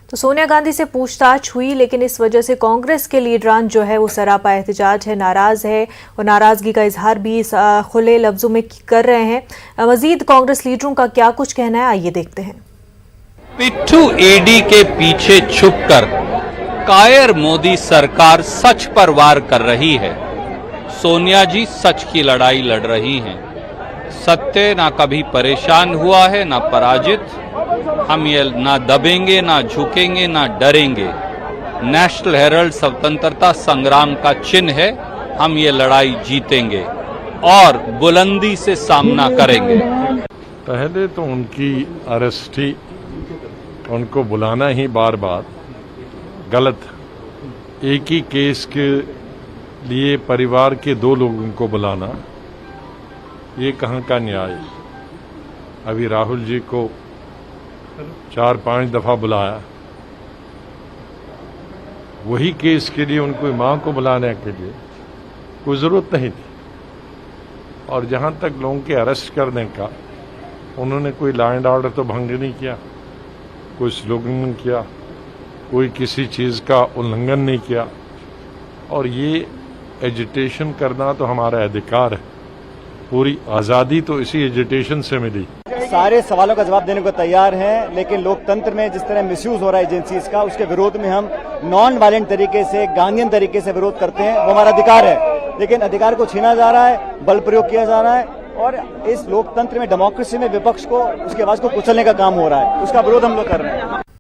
तो सोनिया गांधी से पूछताछ हुई, लेकिन इस वजह से कांग्रेस के लीडरान जो है वो सरापा एहतजाज है, नाराज है और नाराजगी का इजहार भी खुले लफ्जों में कर रहे हैं। मजीद कांग्रेस लीडरों का क्या कुछ कहना है, आइए देखते हैं। पिट्ठू ईडी के पीछे छुपकर कायर मोदी सरकार सच पर वार कर रही है। सोनिया जी सच की लड़ाई लड़ रही हैं। सत्य ना कभी परेशान हुआ है, ना पराजित। हम ये ना दबेंगे, ना झुकेंगे, ना डरेंगे। नेशनल हेराल्ड स्वतंत्रता संग्राम का चिन्ह है। हम ये लड़ाई जीतेंगे और बुलंदी से सामना करेंगे। पहले तो उनकी अरेस्ट ही, उनको बुलाना ही बार बार गलत। एक ही केस के लिए परिवार के 2 लोगों को बुलाना, ये कहाँ का न्याय। अभी राहुल जी को 4-5 दफा बुलाया, वही केस के लिए उनको मां को बुलाने के लिए कोई जरूरत नहीं थी। और जहां तक लोगों के अरेस्ट करने का, उन्होंने कोई लॉ एंड ऑर्डर तो भंग नहीं किया, कोई स्लोगन नहीं किया, कोई किसी चीज का उल्लंघन नहीं किया। और ये एजिटेशन करना तो हमारा अधिकार है। पूरी आजादी तो इसी एजिटेशन से मिली। सारे सवालों का जवाब देने को तैयार हैं, लेकिन लोकतंत्र में जिस तरह मिसयूज हो रहा है एजेंसीज का, उसके विरोध में हम नॉन वायलेंट तरीके से, गांधीयन तरीके से विरोध करते हैं। वो हमारा अधिकार है, लेकिन अधिकार को छीना जा रहा है, बल प्रयोग किया जा रहा है और इस लोकतंत्र में, डेमोक्रेसी में विपक्ष को, उसकी आवाज को कुचलने का काम हो रहा है। उसका विरोध हम लोग कर रहे हैं।